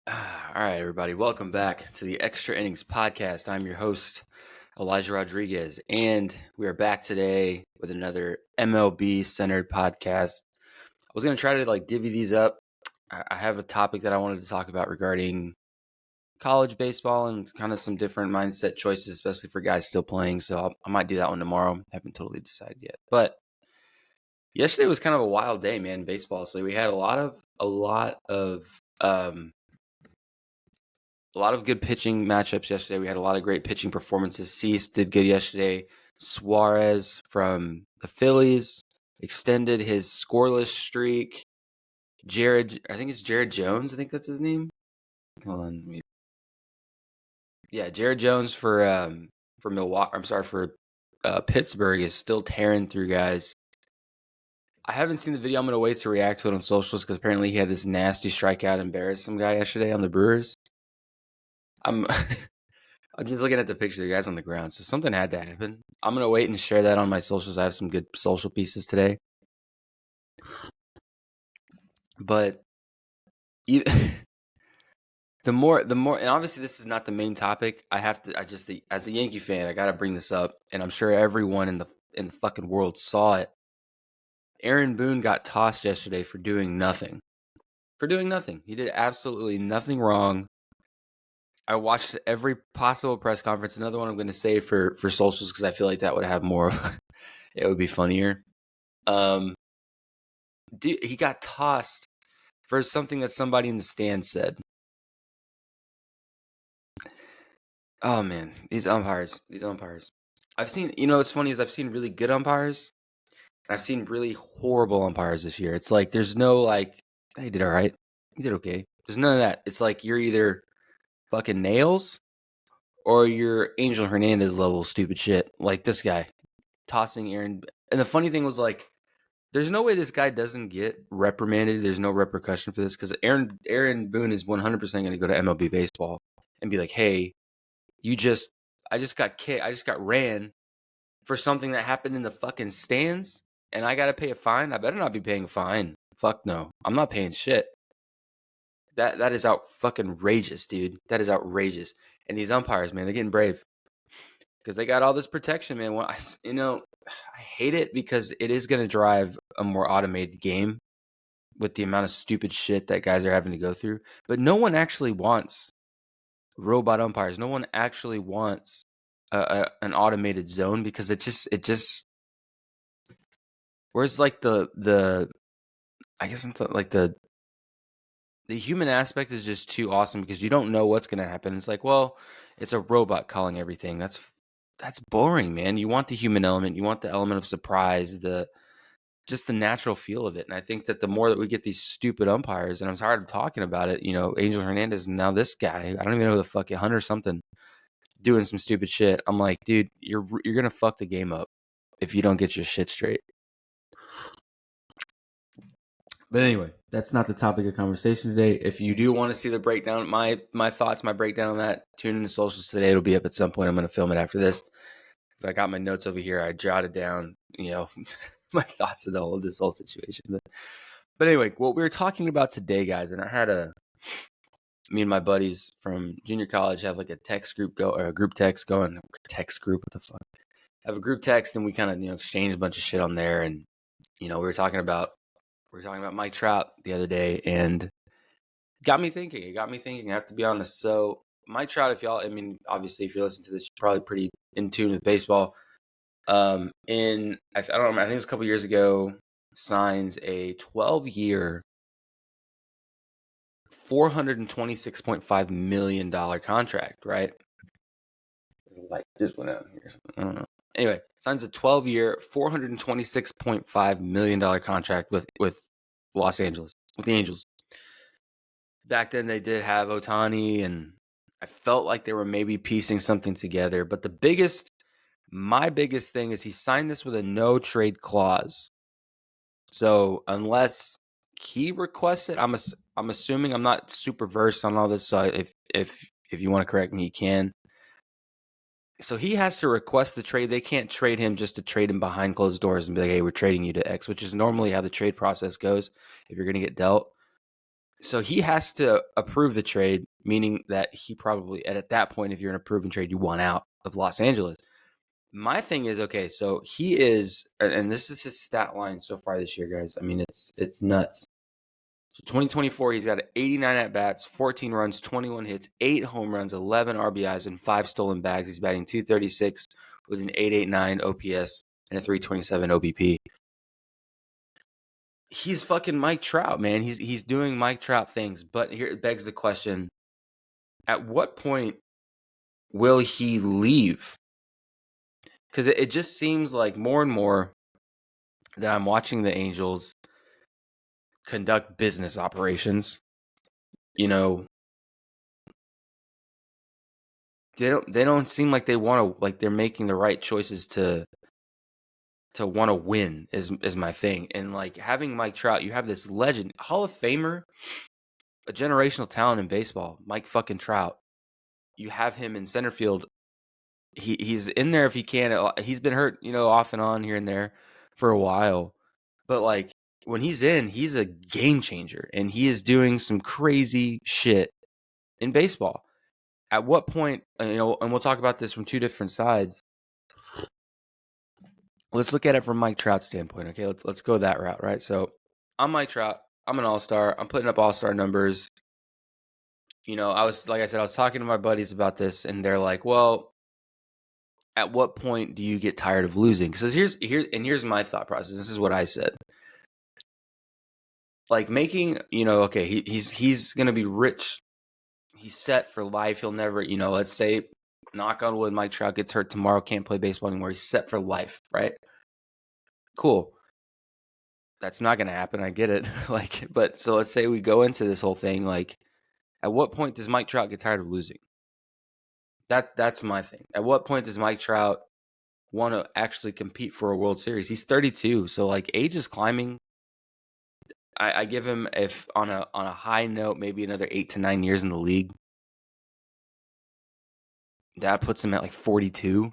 All right, everybody, welcome back to the Extra Innings Podcast. I'm your host, Elijah Rodriguez, and we are back today with another MLB-centered podcast. I was going to try to divvy these up. I have a topic that I wanted to talk about regarding college baseball and kind of some different mindset choices, especially for guys still playing, so I might do that one tomorrow. Haven't totally decided yet, but yesterday was kind of a wild day, man, baseball. So we had a lot of good pitching matchups yesterday. We had a lot of great pitching performances. Cease did good yesterday. Suarez from the Phillies extended his scoreless streak. I think it's Jared Jones. I think that's his name. Hold on. Yeah, Jared Jones for Milwaukee. I'm sorry, for Pittsburgh is still tearing through guys. I haven't seen the video. I'm gonna wait to react to it on socials because apparently he had this nasty strikeout embarrass some guy yesterday on the Brewers. I'm I'm just looking at the picture of the guys on the ground, so something had to happen. I'm gonna wait and share that on my socials. I have some good social pieces today, but the more, and obviously this is not the main topic. As a Yankee fan, I gotta bring this up, and I'm sure everyone in the fucking world saw it. Aaron Boone got tossed yesterday for doing nothing. He did absolutely nothing wrong. I watched every possible press conference. Another one I'm going to save for socials because I feel like that would have more of it would be funnier. He got tossed for something that somebody in the stands said. Oh man, these umpires. I've seen, what's funny is I've seen really good umpires, and I've seen really horrible umpires this year. It's like there's no hey, you did all right, you did okay. There's none of that. It's like you're either fucking nails or you're Angel Hernandez level stupid shit. Like this guy tossing Aaron. And the funny thing was there's no way this guy doesn't get reprimanded. There's no repercussion for this because Aaron Boone is 100% going to go to MLB baseball and be like, hey, I just got ran for something that happened in the fucking stands, and I got to pay a fine. I better not be paying a fine. Fuck no, I'm not paying shit. That is out fucking outrageous, dude. That is outrageous. And these umpires, man, they're getting brave because they got all this protection, man. I hate it because it is going to drive a more automated game with the amount of stupid shit that guys are having to go through. But no one actually wants robot umpires. No one actually wants an automated zone because it just where's the I guess the human aspect is just too awesome because you don't know what's going to happen. It's like, well, it's a robot calling everything. That's boring, man. You want the human element. You want the element of surprise, just the natural feel of it. And I think that the more that we get these stupid umpires, and I'm tired of talking about it, Angel Hernandez, and now this guy, I don't even know who the fuck, Hunter something, doing some stupid shit. I'm like, dude, you're going to fuck the game up if you don't get your shit straight. But anyway, that's not the topic of conversation today. If you do want to see the breakdown, my thoughts, my breakdown on that, tune in to socials today. It'll be up at some point. I'm going to film it after this. If I got my notes over here, I jotted down, my thoughts of this whole situation. But anyway, what we were talking about today, guys, and I had me and my buddies from junior college have like a text group or a group text going. Text group, what the fuck? Have a group text, and we kind of exchange a bunch of shit on there, and we were talking about Mike Trout the other day, and it got me thinking. I have to be honest. So Mike Trout, obviously, if you're listening to this, you're probably pretty in tune with baseball. I don't remember, I think it was a couple years ago, signs a 12-year, $426.5 million contract, right? Like just went out here. I don't know. Anyway, signs a 12-year, $426.5 million contract with Los Angeles, with the Angels. Back then, they did have Ohtani, and I felt like they were maybe piecing something together. But my biggest thing is he signed this with a no trade clause. So unless he requests it, I'm assuming, I'm not super versed on all this. So if you want to correct me, you can. So he has to request the trade. They can't trade him just to trade him behind closed doors and be like, hey, we're trading you to X, which is normally how the trade process goes if you're going to get dealt. So he has to approve the trade, meaning that he probably, at that point, if you're in a proven trade, you want out of Los Angeles. My thing is, okay, so he is, and this is his stat line so far this year, guys. I mean, it's nuts. So 2024, he's got 89 at bats, 14 runs, 21 hits, 8 home runs, 11 RBIs, and 5 stolen bags. He's batting 236 with an 889 OPS and a 327 OBP. He's fucking Mike Trout, man. He's doing Mike Trout things. But here it begs the question: at what point will he leave? Because it just seems like more and more that I'm watching the Angels conduct business operations. You know, they don't seem like they want to, like they're making the right choices to want to win is my thing. And like having Mike Trout, you have this legend, Hall of Famer, a generational talent in baseball, Mike fucking Trout. You have him in center field. He's in there if he can. He's been hurt, off and on here and there for a while. But like when he's in, he's a game changer and he is doing some crazy shit in baseball. At what point, and we'll talk about this from two different sides. Let's look at it from Mike Trout's standpoint. Okay, let's go that route, right? So I'm Mike Trout. I'm an all-star. I'm putting up all-star numbers. I was talking to my buddies about this, and they're like, "Well, at what point do you get tired of losing?" Because here's my thought process. This is what I said. Like making, okay, he's gonna be rich. He's set for life. He'll never, let's say, knock on wood, Mike Trout gets hurt tomorrow, can't play baseball anymore. He's set for life, right? Cool. That's not gonna happen. I get it. But so let's say we go into this whole thing. Like, at what point does Mike Trout get tired of losing? That's my thing. At what point does Mike Trout want to actually compete for a World Series? He's 32, so like age is climbing. I give him, if on a high note, maybe another 8 to 9 years in the league. That puts him at like 42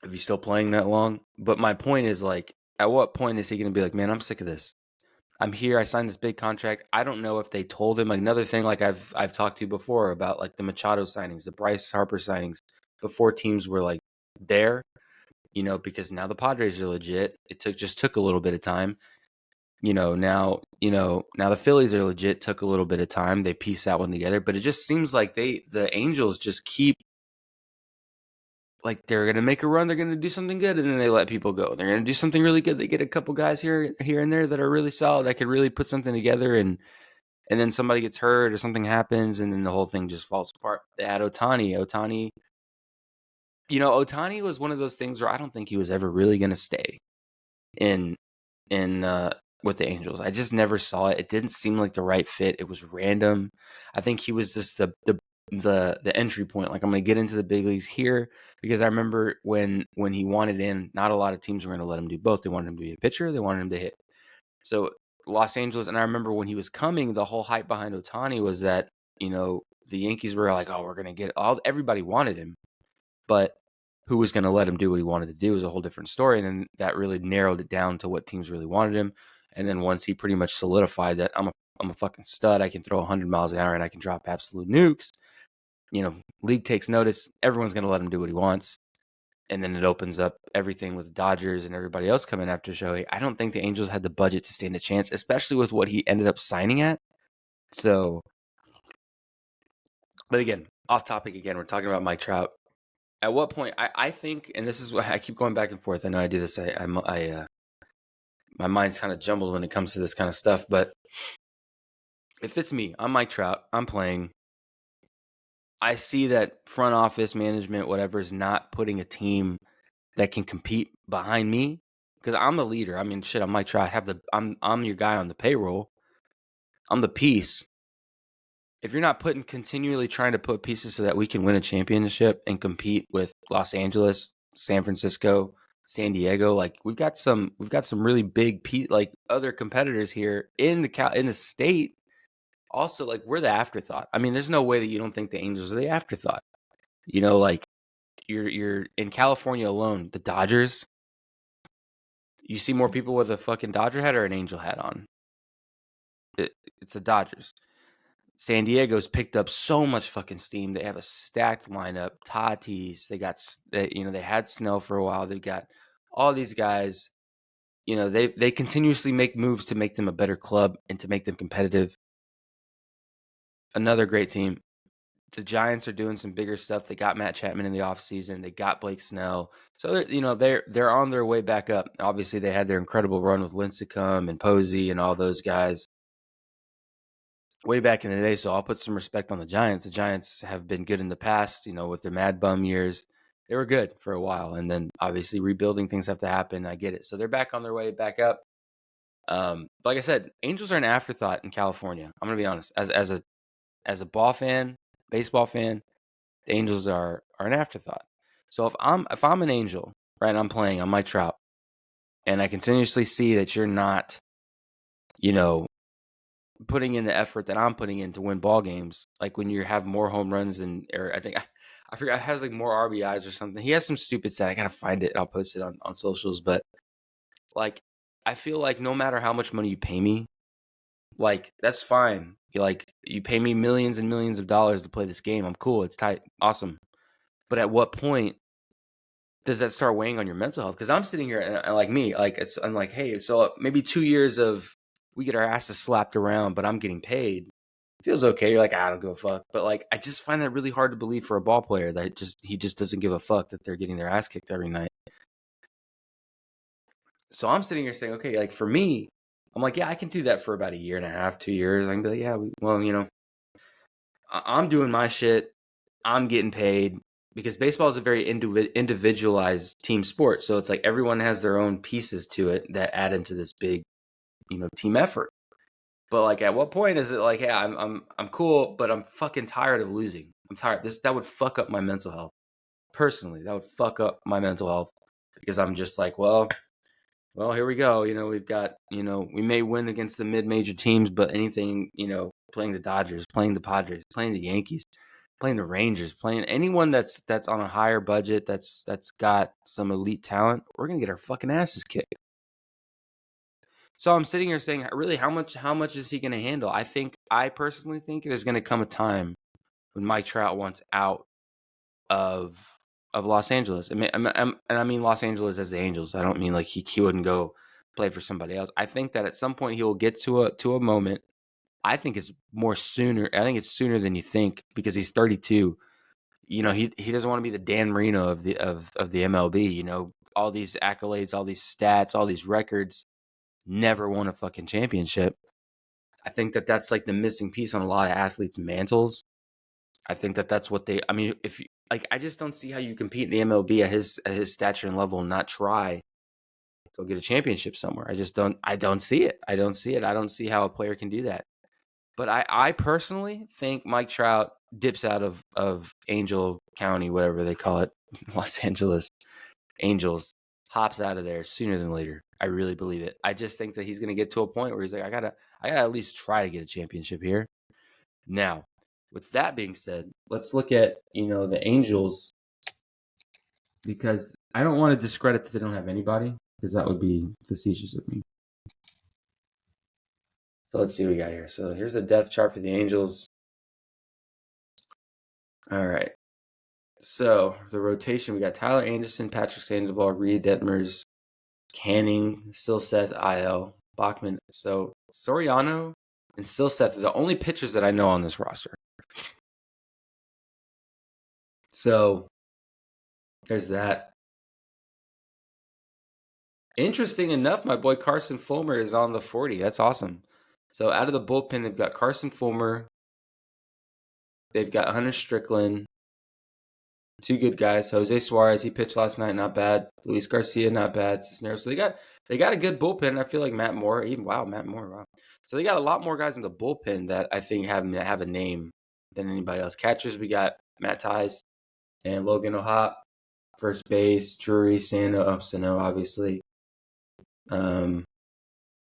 if he's still playing that long. But my point is, like, at what point is he going to be like, man, I'm sick of this. I'm here. I signed this big contract. I don't know if they told him. Like, another thing, like I've talked to you before about like the Machado signings, the Bryce Harper signings, before teams were like there, because now the Padres are legit. It took a little bit of time. Now the Phillies are legit. Took a little bit of time. They pieced that one together, but it just seems like the Angels just keep, like, they're gonna make a run. They're gonna do something good, and then they let people go. They're gonna do something really good. They get a couple guys here and there that are really solid, that could really put something together, and then somebody gets hurt or something happens, and then the whole thing just falls apart. They had Ohtani. Ohtani was one of those things where I don't think he was ever really gonna stay in with the Angels. I just never saw it. It didn't seem like the right fit. It was random. I think he was just the entry point. Like, I'm going to get into the big leagues here, because I remember when he wanted in, not a lot of teams were going to let him do both. They wanted him to be a pitcher. They wanted him to hit. So Los Angeles, and I remember when he was coming, the whole hype behind Ohtani was that, the Yankees were like, oh, we're going to get everybody wanted him, but who was going to let him do what he wanted to do was a whole different story. And then that really narrowed it down to what teams really wanted him. And then once he pretty much solidified that I'm a fucking stud, I can throw 100 miles an hour and I can drop absolute nukes, league takes notice. Everyone's going to let him do what he wants. And then it opens up everything with the Dodgers and everybody else coming after Shohei. I don't think the Angels had the budget to stand a chance, especially with what he ended up signing at. So, but again, off topic again, we're talking about Mike Trout. At what point, I think, and this is what I keep going back and forth. I know I do this. My mind's kind of jumbled when it comes to this kind of stuff. But if it's me, I'm Mike Trout. I'm playing. I see that front office, management, whatever, is not putting a team that can compete behind me, because I'm the leader. I mean, shit, I'm Mike Trout. I'm your guy on the payroll. I'm the piece. If you're not continually trying to put pieces so that we can win a championship and compete with Los Angeles, San Francisco, San Diego, like we've got some really big like other competitors here in the state. Also, like, we're the afterthought. I mean, there's no way that you don't think the Angels are the afterthought. Like, you're in California alone, the Dodgers. You see more people with a fucking Dodger hat or an Angel hat on. It's the Dodgers. San Diego's picked up so much fucking steam. They have a stacked lineup. Tatis. They had Snell for a while. They've got all these guys. They continuously make moves to make them a better club and to make them competitive. Another great team. The Giants are doing some bigger stuff. They got Matt Chapman in the offseason. They got Blake Snell. So they're on their way back up. Obviously, they had their incredible run with Lincecum and Posey and all those guys way back in the day. So I'll put some respect on the Giants. The Giants have been good in the past, with their mad bum years. They were good for a while. And then obviously rebuilding things have to happen. I get it. So they're back on their way back up. Like I said, Angels are an afterthought in California. I'm going to be honest. As a baseball fan, the Angels are an afterthought. So if I'm an Angel, right, I'm playing, I'm Mike Trout, and I continuously see that you're not, putting in the effort that I'm putting in to win ball games, like when you have more home runs or I think I forgot, has like more RBIs or something. He has some stupid stat. I gotta find it. I'll post it on socials. But like, I feel like no matter how much money you pay me, like that's fine. You pay me millions and millions of dollars to play this game. I'm cool. It's tight, awesome. But at what point does that start weighing on your mental health? Because I'm sitting here and like me, I'm like, hey, so maybe 2 years of we get our asses slapped around, but I'm getting paid. Feels okay. You're like, I don't give a fuck. But like, I just find that really hard to believe for a ball player that he just doesn't give a fuck that they're getting their ass kicked every night. So I'm sitting here saying, okay, like for me, I'm like, yeah, I can do that for about a year and a half, 2 years. I can be like, yeah, I'm doing my shit. I'm getting paid because baseball is a very individualized team sport. So it's like everyone has their own pieces to it that add into this big, team effort. But like, at what point is it like, hey, I'm cool, but I'm fucking tired of losing. I'm tired. That would fuck up my mental health. Personally, that would fuck up my mental health because I'm just like, well, here we go. We've got, we may win against the mid-major teams, but anything, playing the Dodgers, playing the Padres, playing the Yankees, playing the Rangers, playing anyone that's on a higher budget, that's got some elite talent, we're gonna get our fucking asses kicked. So I'm sitting here saying, really, how much is he gonna handle? I personally think there's gonna come a time when Mike Trout wants out of Los Angeles. I mean Los Angeles as the Angels. I don't mean like he wouldn't go play for somebody else. I think that at some point he will get to a moment. I think it's more sooner. I think it's sooner than you think because he's 32. He doesn't want to be the Dan Marino of the MLB. All these accolades, all these stats, all these records, never won a fucking championship. I think that that's like the missing piece on a lot of athletes' mantles. I think that that's what I mean, if like, I just don't see how you compete in the MLB at his stature and level and not try to go get a championship somewhere. I don't see it. I don't see it. I don't see how a player can do that. But I personally think Mike Trout dips out of Angel County, whatever they call it, Los Angeles Angels, hops out of there sooner than later. I really believe it. I just think that he's going to get to a point where he's like, I gotta at least try to get a championship here. Now, with that being said, let's look at the Angels, because I don't want to discredit that they don't have anybody, because that would be facetious of me. So let's see what we got here. So here's the depth chart for the Angels. All right. So the rotation, we got Tyler Anderson, Patrick Sandoval, Reed Detmers, Canning, Silseth, IL, Bachman. So Soriano and Silseth are the only pitchers that I know on this roster. So there's that. Interesting enough, my boy Carson Fulmer is on the 40. That's awesome. So out of the bullpen, they've got Carson Fulmer. They've got Hunter Strickland. Two good guys. Jose Suarez, he pitched last night, not bad. Luis Garcia, not bad. Cisneros. So they got a good bullpen. I feel like Matt Moore. Matt Moore. Wow. So they got a lot more guys in the bullpen that I think have a name than anybody else. Catchers, we got Matt Tice and Logan O'Hop. First base, Drury, Sano, obviously.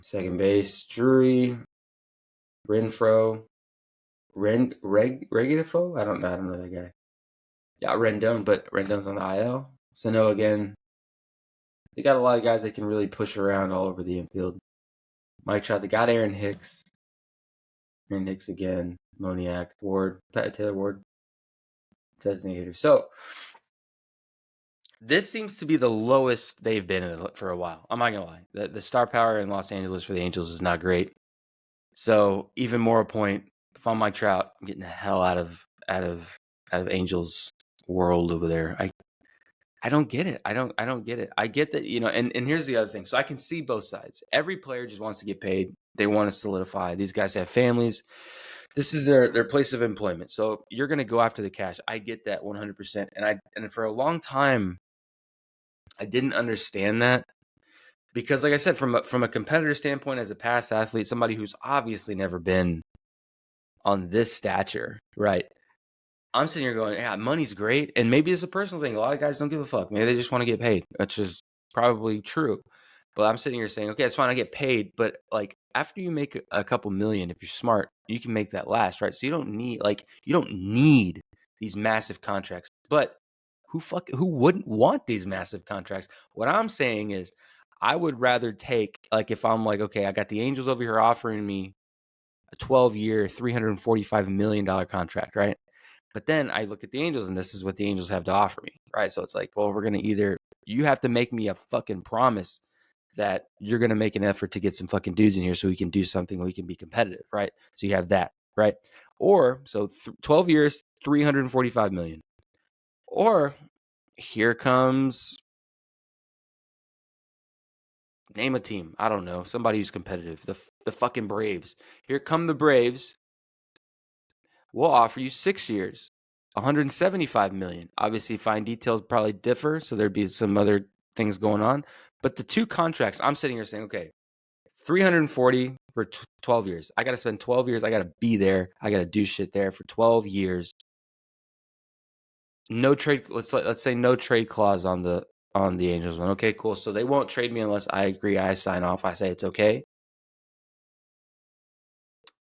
Second base, Drury, Renfro, Regidifo? I don't know that guy. Yeah, Rendon, but Rendon's on the IL. Sano again. They got a lot of guys that can really push around all over the infield. Mike Trout, they got Aaron Hicks. and Hicks again, Moniak, Ward, Taylor Ward, designator. So this seems to be the lowest they've been for a while. I'm not gonna lie. The star power in Los Angeles for the Angels is not great. So even more a point, if I'm Mike Trout, I'm getting the hell out of Angels world over there. I don't get it. I don't get it. I get that, and here's the other thing. So I can see both sides. Every player just wants to get paid. They want to solidify. These guys have families. This is their place of employment. So you're going to go after the cash. I get that 100%. And for a long time I didn't understand that because like I said, from a competitor standpoint, as a past athlete, somebody who's obviously never been on this stature, right? I'm sitting here going, yeah, money's great. And maybe it's a personal thing. A lot of guys don't give a fuck. Maybe they just want to get paid, which is probably true. But I'm sitting here saying, okay, it's fine. I get paid. But like after you make a couple million, if you're smart, you can make that last, right? So you don't need these massive contracts. But who wouldn't want these massive contracts? What I'm saying is I would rather take, like, if I'm like, okay, I got the Angels over here offering me a 12-year, $345 million contract, right? But then I look at the Angels, and this is what the Angels have to offer me, right? So it's like, well, we're going to you have to make me a fucking promise that you're going to make an effort to get some fucking dudes in here so we can do something, we can be competitive, right? So you have that, right? Or, 12 years, 345 million. Or here comes, name a team. I don't know. Somebody who's competitive. The fucking Braves. Here come the Braves. We'll offer you 6 years, 175 million. Obviously, fine details probably differ, so there'd be some other things going on. But the two contracts, I'm sitting here saying, okay, 340 for 12 years. I got to spend 12 years. I got to be there. I got to do shit there for 12 years. No trade. Let's say no trade clause on the Angels one. Okay, cool. So they won't trade me unless I agree. I sign off. I say it's okay.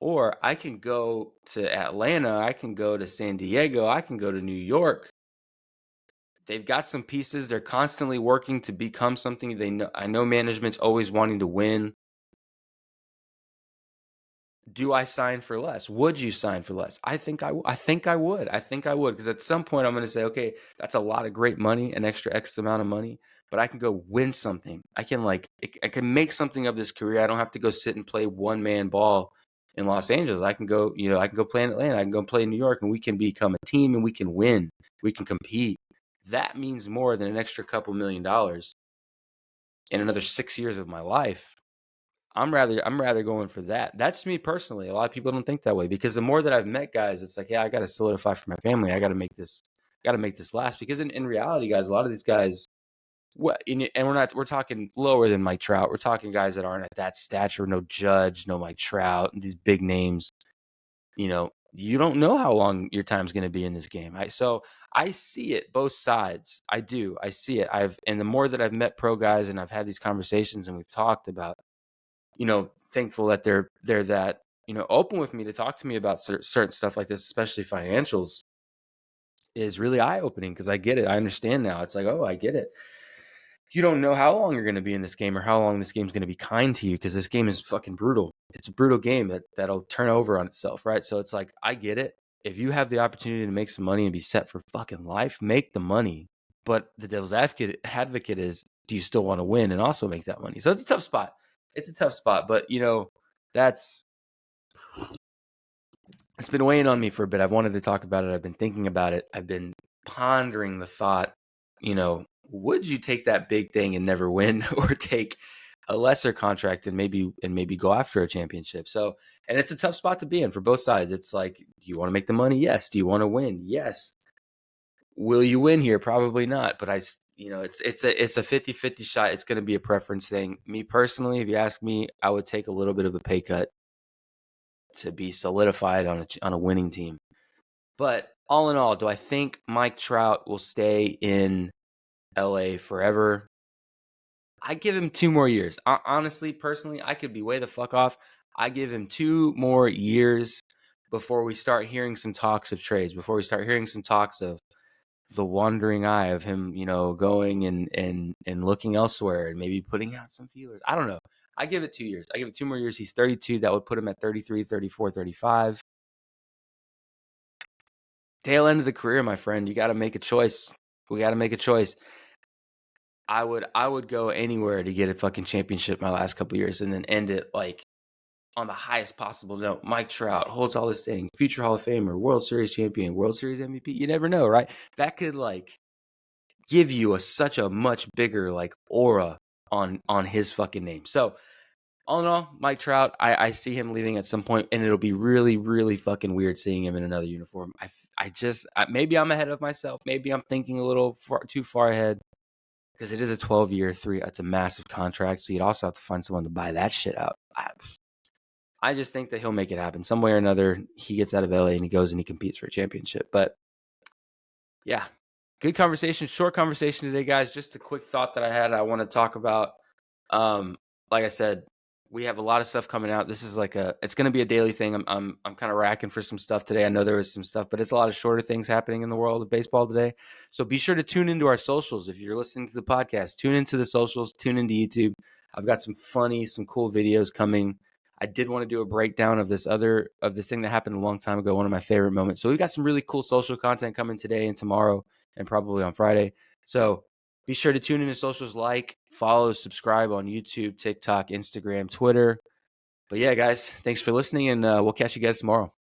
Or I can go to Atlanta, I can go to San Diego, I can go to New York. They've got some pieces. They're constantly working to become something. I know management's always wanting to win. Do I sign for less? Would you sign for less? I think I would. I think I would because at some point I'm going to say, okay, that's a lot of great money, an extra X amount of money, but I can go win something. I can make something of this career. I don't have to go sit and play one man ball in Los Angeles. I can go play in Atlanta. I can go play in New York, and we can become a team, and we can win. We can compete. That means more than an extra couple $1,000,000 in another 6 years of my life. I'm rather going for that. That's me personally. A lot of people don't think that way because the more that I've met guys, it's like, yeah, I got to solidify for my family. I got to make this last because in reality, guys, a lot of these guys, and we're talking lower than Mike Trout. We're talking guys that aren't at that stature. No Judge, no Mike Trout, these big names. You don't know how long your time's going to be in this game. So I see it both sides. I do. I see it. And the more that I've met pro guys and I've had these conversations and we've talked about, thankful that they're that, open with me to talk to me about certain stuff like this, especially financials, is really eye-opening because I get it. I understand now. It's like, oh, I get it. You don't know how long you're going to be in this game or how long this game's going to be kind to you because this game is fucking brutal. It's a brutal game that'll turn over on itself, right? So it's like, I get it. If you have the opportunity to make some money and be set for fucking life, make the money. But the devil's advocate is, do you still want to win and also make that money? So it's a tough spot. But it's been weighing on me for a bit. I've wanted to talk about it. I've been thinking about it. I've been pondering the thought, would you take that big thing and never win or take a lesser contract and maybe go after a championship? So, and it's a tough spot to be in for both sides. It's like, do you want to make the money? Yes. Do you want to win? Yes. Will you win here? Probably not. But it's a 50-50 shot. It's going to be a preference thing. Me personally, if you ask me, I would take a little bit of a pay cut to be solidified on a winning team. But all in all, do I think Mike Trout will stay in LA forever? I give him 2 more years. Honestly, personally, I could be way the fuck off. I give him 2 more years before we start hearing some talks of trades, before we start hearing some talks of the wandering eye of him, going and looking elsewhere and maybe putting out some feelers. I don't know. I give it 2 years. I give it 2 more years. He's 32. That would put him at 33, 34, 35. Tail end of the career, my friend. You got to make a choice. We got to make a choice. I would go anywhere to get a fucking championship my last couple years and then end it like on the highest possible note. Mike Trout holds all this thing, future Hall of Famer, World Series champion, World Series MVP. You never know, right? That could like give you such a much bigger like aura on his fucking name. So all in all, Mike Trout, I see him leaving at some point, and it'll be really, really fucking weird seeing him in another uniform. Maybe I'm ahead of myself. Maybe I'm thinking a little too far ahead because it is a 12-year three. It's a massive contract, so you'd also have to find someone to buy that shit out. I just think that he'll make it happen some way or another. He gets out of LA and he goes and he competes for a championship. But yeah, good conversation, short conversation today, guys. Just a quick thought that I had. I want to talk about. Like I said, we have a lot of stuff coming out. This is it's going to be a daily thing. I'm kind of racking for some stuff today. I know there was some stuff, but it's a lot of shorter things happening in the world of baseball today. So be sure to tune into our socials. If you're listening to the podcast, tune into the socials, tune into YouTube. I've got some cool videos coming. I did want to do a breakdown of this thing that happened a long time ago, one of my favorite moments. So we've got some really cool social content coming today and tomorrow and probably on Friday. So be sure to tune into socials, follow, subscribe on YouTube, TikTok, Instagram, Twitter. But yeah, guys, thanks for listening, and we'll catch you guys tomorrow.